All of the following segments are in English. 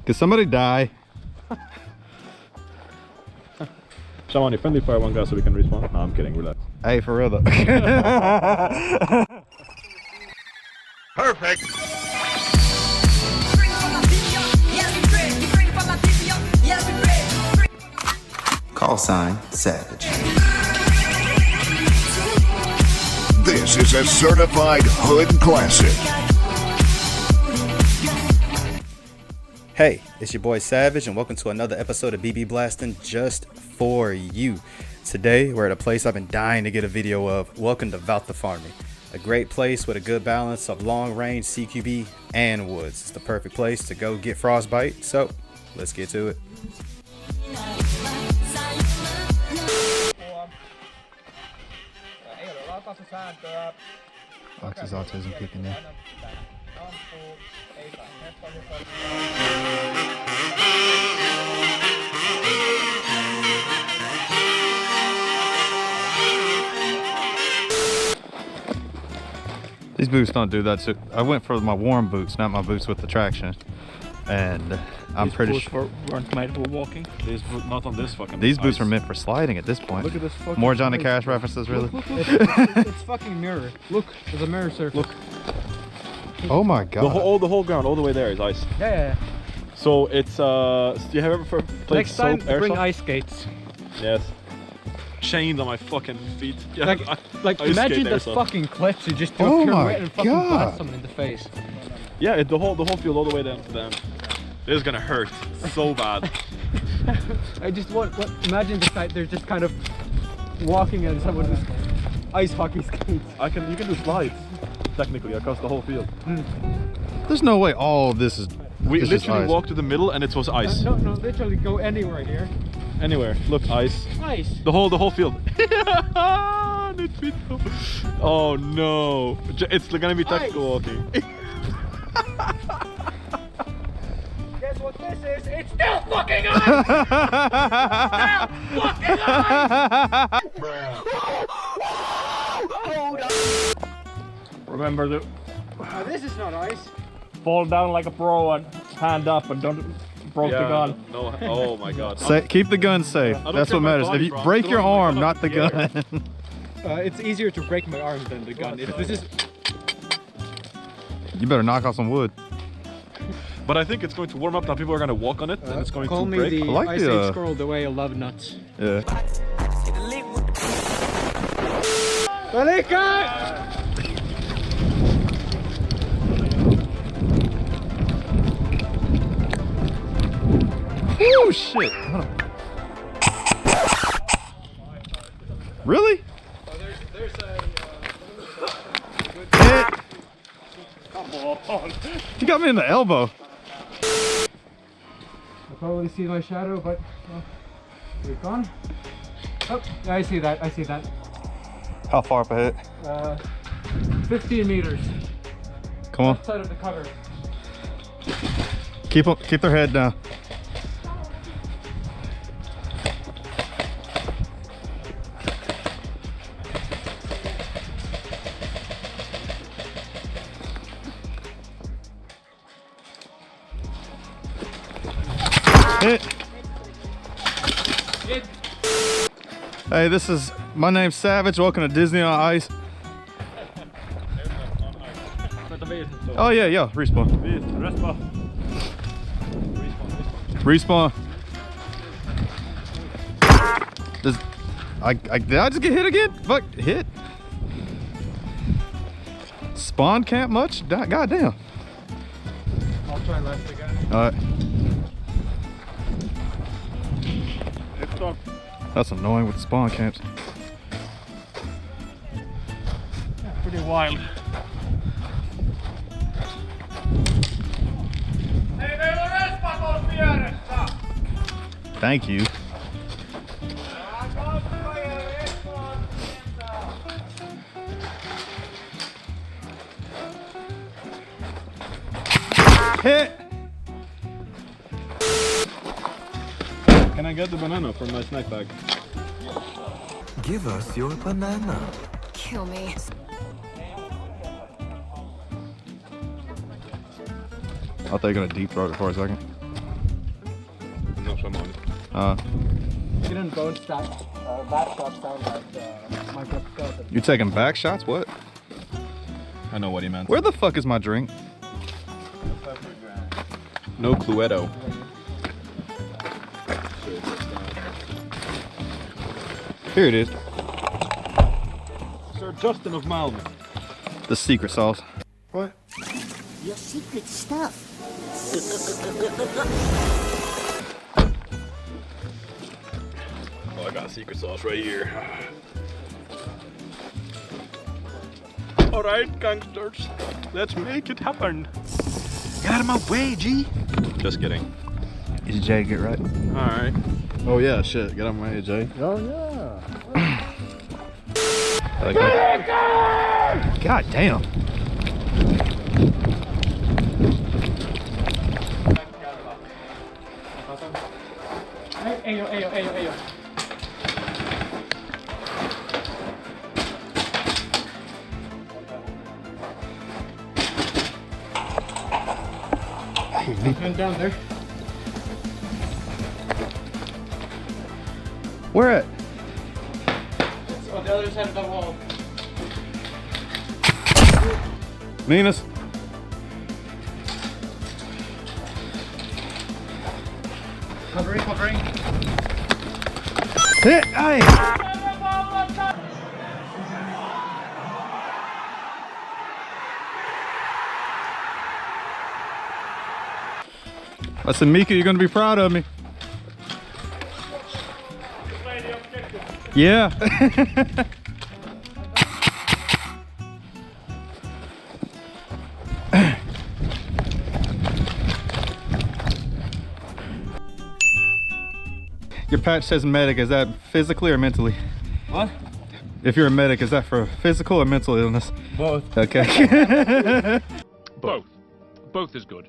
Could somebody die? Shaman, you friendly fire one guy so we can respawn? No, I'm kidding, relax. Hey, for real though. Perfect. Call sign Savage. This is a certified hood classic. Hey, it's your boy Savage, and welcome to another episode of BB Blasting just for you. Today, we're at a place I've been dying to get a video of. Welcome to Vauhtifarmi, a great place with a good balance of long-range CQB and woods. It's the perfect place to go get frostbite, so let's get to it. Ox's autism kicking in. These boots don't do that. So I went for my warm boots, not my boots with the traction. And I'm pretty sure weren't made for walking. Not on this fucking. These boots were meant for sliding at this point. Look at this fucking. More Johnny Cash references, really. Look. It's fucking mirror. Look, there's a mirror surface. Look. Oh my god. The whole ground, all the way there is ice. Yeah. So it's you have ever played Next time, Airsoft? bring ice skates. Yes. Chained on my fucking feet. Yeah, Like imagine the fucking clips. You just do Oh a my pirouette and fucking God. blast someone in the face. Yeah, the whole field all the way down to the end. This is gonna hurt so bad. I just imagine the sight. They're just kind of walking and someone with ice hockey skates. You can do slides technically across the whole field. There's no way all of this is. We this is literally ice. walked to the middle and it was ice. No, literally go anywhere here. Anywhere. Look, ice. Ice. The whole field. Oh no! It's gonna be tactical walking. Guess what this is? It's still fucking ice. Still fucking ice. Remember to This is not ice. fall down like a pro and hand up and don't broke the gun. No, oh my god. Keep the gun safe. That's what matters. If you break your arm, not the gun. It's easier to break my arm than the gun. If this is. You better knock off some wood. But I think it's going to warm up now. People are going to walk on it and it's going Call to me break. the I like Ice the, Age Squirrel the way I love nuts. Yeah. Malika! Oh shit! Really? There's Hit. Come on. You got me in the elbow. I probably see my shadow, but you're gone. Oh, yeah, I see that. How far up ahead? 15 meters. Come on. Left side of the cover. Keep their head down. Hit. Hey, my name's Savage. Welcome to Disney on Ice. Oh yeah, respawn. Respawn. Did I just get hit again? Fuck, hit. Spawn camp much? Goddamn. I'll try left again. Alright. That's annoying with the spawn camps. Pretty wild. Thank you. Hit. Can I get the banana from my snack bag? Give us your banana. Kill me. I thought you were gonna deep throat it for a second. on sama nyt. Didn't bone stack back shots sound like Minecraft skeleton? You taking back shots? What? I know what he meant. Where the fuck is my drink? No Cluedo. Here it is. Sir Justin of Malmö. The secret sauce. What? Your secret stuff. Oh, I got secret sauce right here. Alright, gangsters. Let's make it happen. Get out of my way, G. Just kidding. Did Jay get right? Alright. Oh yeah, shit. Get out of my way, Jay. Oh yeah. God damn. Ayo. And down there. Where at? It's on the other side of the wall. Venus. Covering. Hit! Aye! I said, Mika, you're gonna be proud of me. Yeah. Your patch says medic. Is that physically or mentally? What? If you're a medic, is that for physical or mental illness? Both. Okay. Both. Both is good.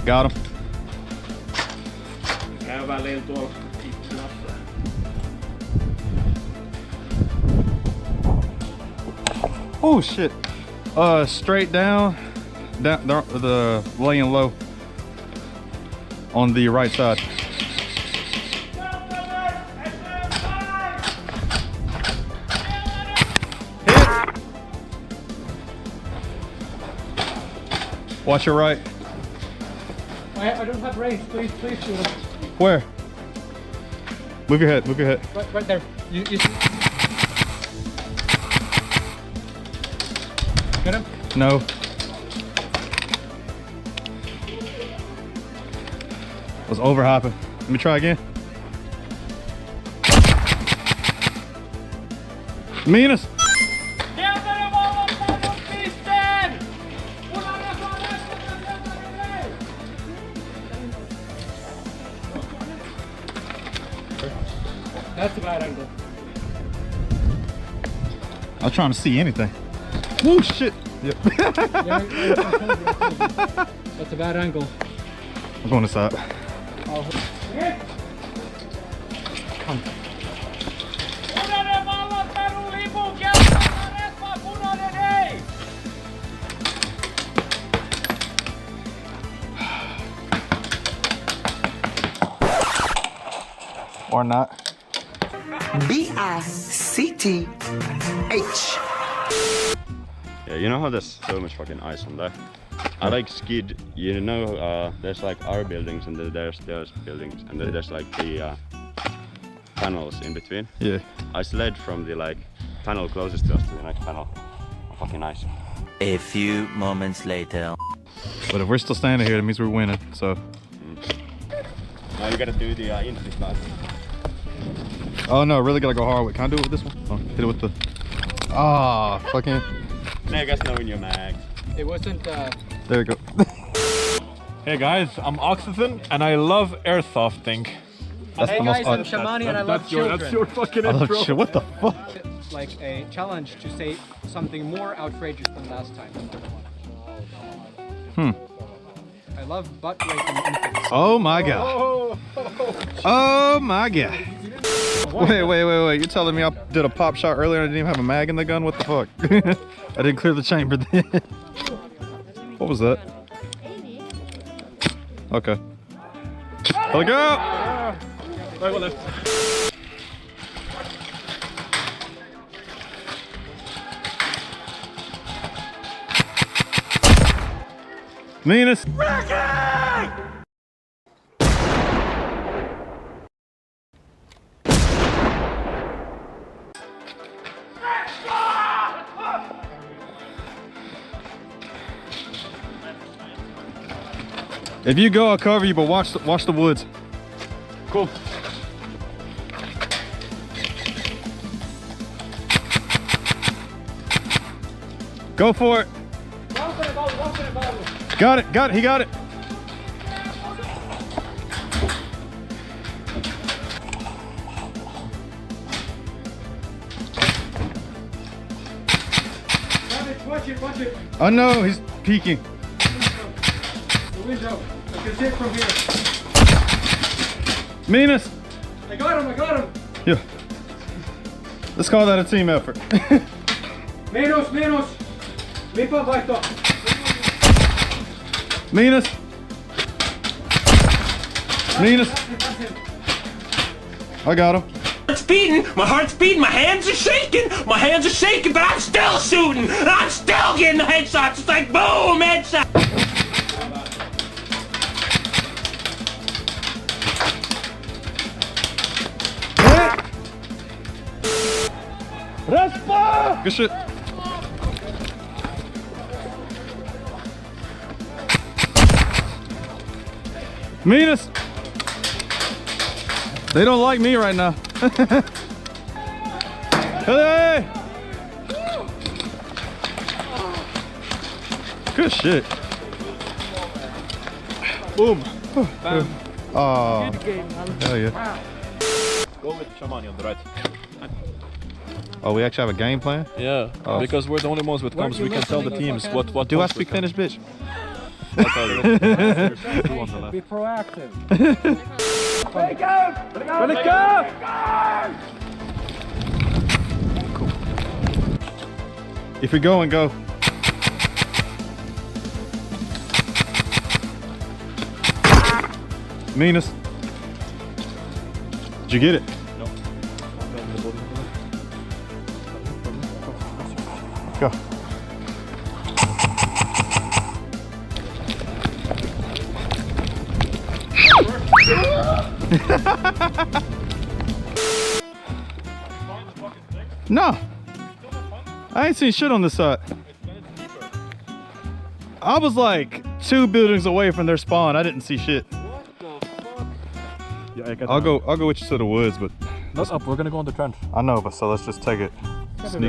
Got him. Käy väliin tuolla ikkunassa. Oh shit. Straight down the laying low on the right side. Hit. Watch your right. I don't have range. Please shoot him. Where? Move your head. Right there. You see? Get him? No. Was overhopping. Let me try again. Miinus. That's a bad angle. I was trying to see anything. Woo shit. Yep. I told you. That's a bad angle. I'm going this side. Come. Or not. B-I-C-T-H. Yeah, you know how there's so much fucking ice on there? I like skid, you know, there's like our buildings and then there's buildings and then there's like the panels in between. Yeah. I slid from the like panel closest to us to the next panel. Fucking nice. A few moments later. But if we're still standing here, that means we're winning, so. Now you gotta do the entry slide. Oh no, really gotta go hard with. Can I do it with this one? Oh, hit it with the. Ah, fucking. Now you guys know in your mag. It wasn't. There we go. Hey guys, I'm Oxygen and I love airsofting. That's Hey the guys, I'm most. Shamani and I love children. That's your fucking I love intro. shit. What the fuck? It's like a challenge to say something more outrageous than last time. I love butt raping infants. Oh my god. Oh my god. Wait. You're telling me I did a pop shot earlier and I didn't even have a mag in the gun? What the fuck? I didn't clear the chamber then. What was that? Okay. Let go! Right, left. Meanest! If you go, I'll cover you, but watch the woods. Cool. Go for it. Got it, he got it. Watch it. Oh no, he's peeking. The window. I can see it from here. Meanest. I got him. Yeah. Let's call that a team effort. Menos. Lipa vaihto. Meanest. I got him. My heart's beating, my hands are shaking, but I'm still shooting, I'm still getting the headshots, it's like boom, headshot. Good shit. Meanest. They don't like me right now. Hey! Good shit. Boom. Oh. Hell yeah. Go with Shamani on the right. Oh, we actually have a game plan? Yeah, because we're the only ones with comms. We can tell the teams what. Do I speak Finnish, bitch? Be proactive. Let it go! Cool. If you're going, go. Meanest. Did you get it? No. Go. No, I ain't seen shit on this side. I was like 2 buildings away from their spawn. I didn't see shit. What the fuck? Yeah, I'll go with you to the woods, but not up. We're gonna go in the trench. I know, but so let's just take it.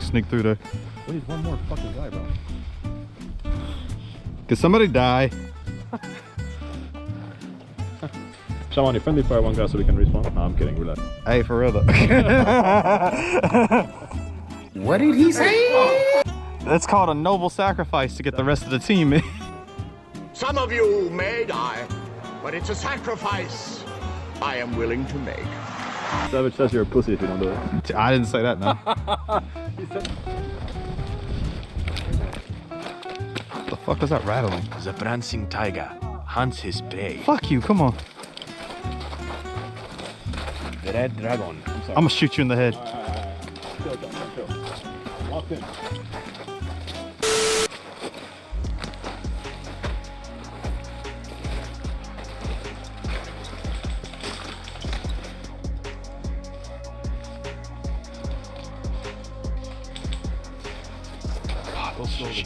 Sneak through there. We need one more fucking guy, bro. Could somebody die? Shamani, friendly fire one guy so we can respawn. No, I'm kidding. Relax. Hey, for real though. What did he say? That's called a noble sacrifice to get the rest of the team in. Some of you may die, but it's a sacrifice I am willing to make. Savage says you're a pussy if you don't do it. I didn't say that, no. He said... What the fuck was that rattling? The prancing tiger hunts his prey. Fuck you, come on. The red dragon. I'm gonna shoot you in the head. Chill. Locked in. Go slowly.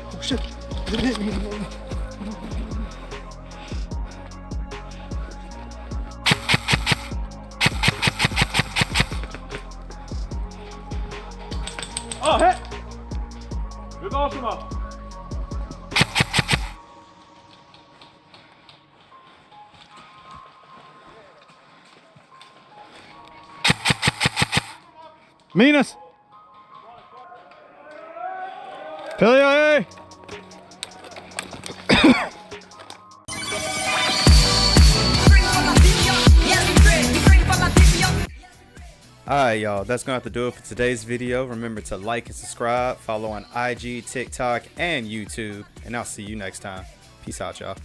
Oh shit! It hit me. Oh, hit! Good Osama. Minas! Pele! Alright y'all, that's gonna have to do it for today's video. Remember to like and subscribe, follow on IG, TikTok, and YouTube, and I'll see you next time. Peace out y'all.